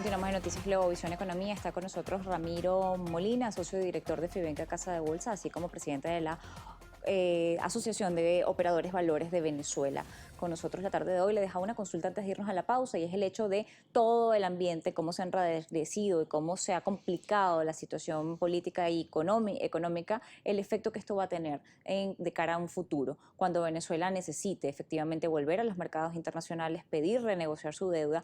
Continuamos en Noticias Globovisión Economía. Está con nosotros Ramiro Molina, socio director de Fivenca Casa de Bolsa, así como presidente de la Asociación de Operadores Valores de Venezuela. Con nosotros la tarde de hoy le dejaba una consulta antes de irnos a la pausa, y es el hecho de todo el ambiente, cómo se ha enrarecido y cómo se ha complicado la situación política y económica, el efecto que esto va a tener de cara a un futuro, cuando Venezuela necesite efectivamente volver a los mercados internacionales, pedir renegociar su deuda,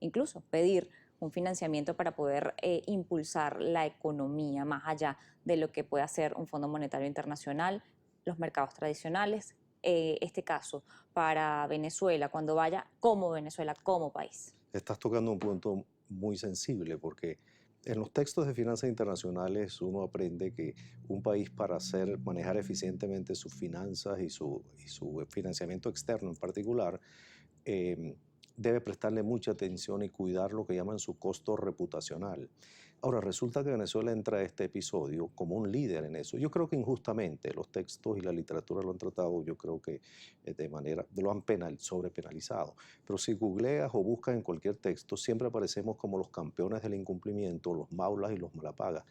incluso pedir un financiamiento para poder impulsar la economía más allá de lo que pueda hacer un Fondo Monetario Internacional, los mercados tradicionales, este caso para Venezuela, cuando vaya como Venezuela, como país. Estás tocando un punto muy sensible porque en los textos de finanzas internacionales uno aprende que un país para manejar eficientemente sus finanzas y su financiamiento externo en particular, debe prestarle mucha atención y cuidar lo que llaman su costo reputacional. Ahora, resulta que Venezuela entra a este episodio como un líder en eso. Yo creo que injustamente los textos y la literatura lo han tratado, yo creo que lo han sobrepenalizado. Pero si googleas o buscas en cualquier texto, siempre aparecemos como los campeones del incumplimiento, los maulas y los malapagas.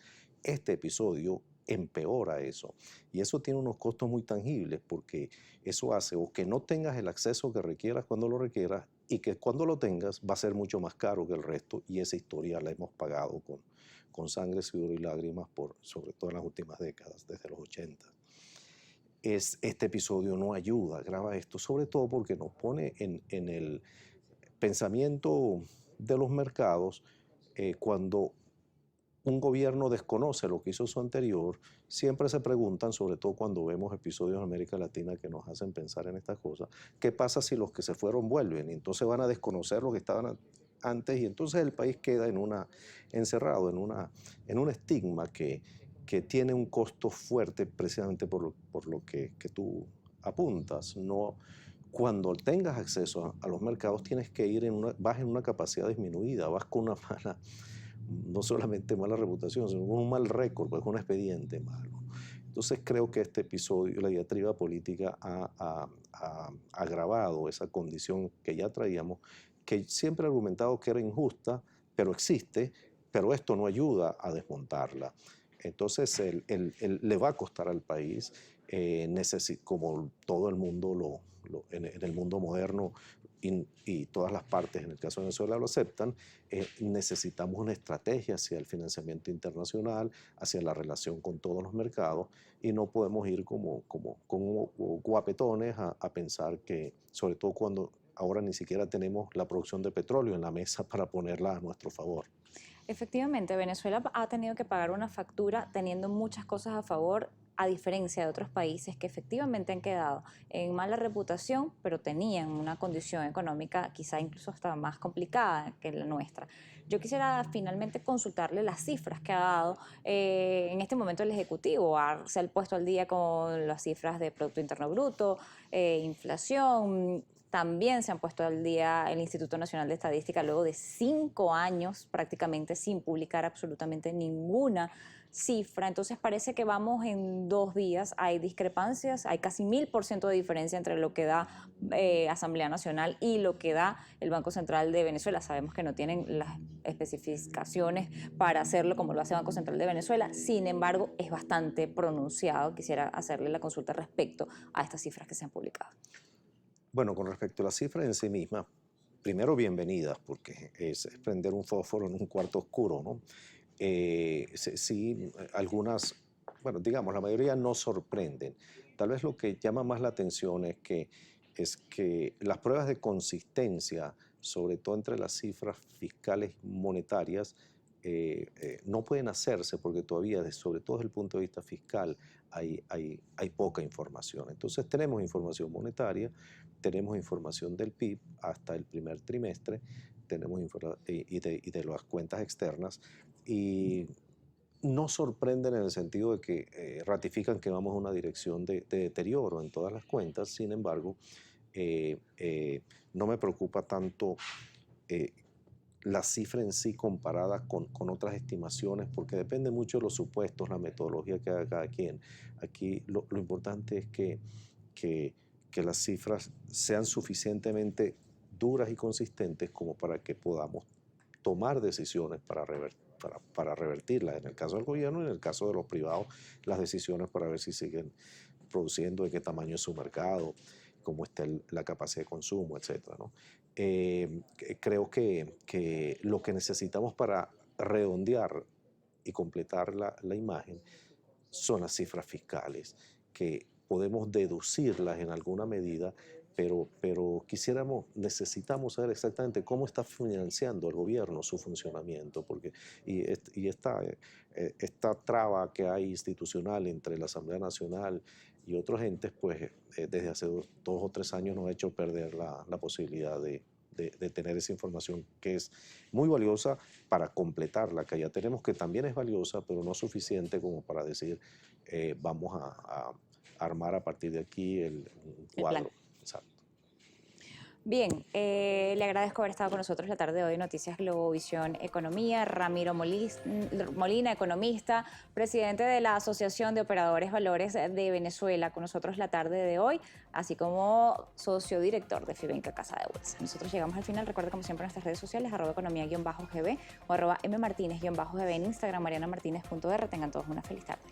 Este episodio empeora eso. Y eso tiene unos costos muy tangibles, porque eso hace o que no tengas el acceso que requieras cuando lo requieras, y que cuando lo tengas va a ser mucho más caro que el resto, y esa historia la hemos pagado con sangre, sudor y lágrimas, sobre todo en las últimas décadas, desde los 80. Este episodio no ayuda, agrava esto, sobre todo porque nos pone en el pensamiento de los mercados. Cuando un gobierno desconoce lo que hizo su anterior, siempre se preguntan, sobre todo cuando vemos episodios en América Latina que nos hacen pensar en estas cosas, ¿qué pasa si los que se fueron vuelven? Y entonces van a desconocer lo que estaban antes, y entonces el país queda encerrado en un estigma que tiene un costo fuerte, precisamente por lo que tú apuntas. No, cuando tengas acceso a los mercados tienes que vas en una capacidad disminuida, vas con una mala, no solamente mala reputación, sino con un mal récord, pues un expediente malo. Entonces creo que este episodio, la diatriba política, ha agravado esa condición que ya traíamos, que siempre he argumentado que era injusta, pero existe, pero esto no ayuda a desmontarla. Entonces le va a costar al país, como todo el mundo en el mundo moderno, y todas las partes, en el caso de Venezuela, lo aceptan. Necesitamos una estrategia hacia el financiamiento internacional, hacia la relación con todos los mercados, y no podemos ir como guapetones a pensar que, sobre todo cuando ahora ni siquiera tenemos la producción de petróleo en la mesa para ponerla a nuestro favor. Efectivamente, Venezuela ha tenido que pagar una factura teniendo muchas cosas a favor, a diferencia de otros países que efectivamente han quedado en mala reputación, pero tenían una condición económica quizá incluso hasta más complicada que la nuestra. Yo quisiera finalmente consultarle las cifras que ha dado en este momento el Ejecutivo. Se ha puesto al día con las cifras de Producto Interno Bruto, inflación. También se han puesto al día el Instituto Nacional de Estadística luego de 5 años prácticamente sin publicar absolutamente ninguna cifra. Entonces parece que vamos en 2 días. Hay discrepancias, hay casi 1000% de diferencia entre lo que da Asamblea Nacional y lo que da el Banco Central de Venezuela. Sabemos que no tienen las especificaciones para hacerlo como lo hace el Banco Central de Venezuela. Sin embargo, es bastante pronunciado. Quisiera hacerle la consulta respecto a estas cifras que se han publicado. Bueno, con respecto a las cifras en sí mismas, primero bienvenidas, porque es prender un fósforo en un cuarto oscuro, ¿no? Sí, algunas, bueno, digamos, la mayoría no sorprenden. Tal vez lo que llama más la atención es que las pruebas de consistencia, sobre todo entre las cifras fiscales monetarias, no pueden hacerse porque todavía, sobre todo desde el punto de vista fiscal, hay poca información. Entonces tenemos información monetaria, tenemos información del PIB hasta el primer trimestre, y de las cuentas externas, y no sorprenden en el sentido de que ratifican que vamos a una dirección de deterioro en todas las cuentas. Sin embargo, no me preocupa tanto la cifra en sí comparada con otras estimaciones, porque depende mucho de los supuestos, la metodología que haga cada quien. Aquí lo importante es que las cifras sean suficientemente duras y consistentes como para que podamos tomar decisiones para revertirlas. En el caso del gobierno y en el caso de los privados, las decisiones para ver si siguen produciendo, de qué tamaño es su mercado, cómo está la capacidad de consumo, etcétera, ¿no? Creo que lo que necesitamos para redondear y completar la imagen son las cifras fiscales, que podemos deducirlas en alguna medida, pero necesitamos saber exactamente cómo está financiando el gobierno su funcionamiento, porque esta traba que hay institucional entre la Asamblea Nacional y otros entes, pues desde hace 2 o 3 años nos ha hecho perder la posibilidad de tener esa información que es muy valiosa para completar la que ya tenemos, que también es valiosa, pero no suficiente como para decir vamos a armar a partir de aquí un cuadro. Exacto. Bien, le agradezco haber estado con nosotros la tarde de hoy, Noticias Globovisión Economía. Ramiro Molina, economista, presidente de la Asociación de Operadores Valores de Venezuela, con nosotros la tarde de hoy, así como socio director de Fibenca Casa de Bolsa. Nosotros llegamos al final. Recuerda, como siempre, nuestras redes sociales, @economía_gb o @mmartinez_gb en Instagram, marianamartinez.r. Tengan todos una feliz tarde.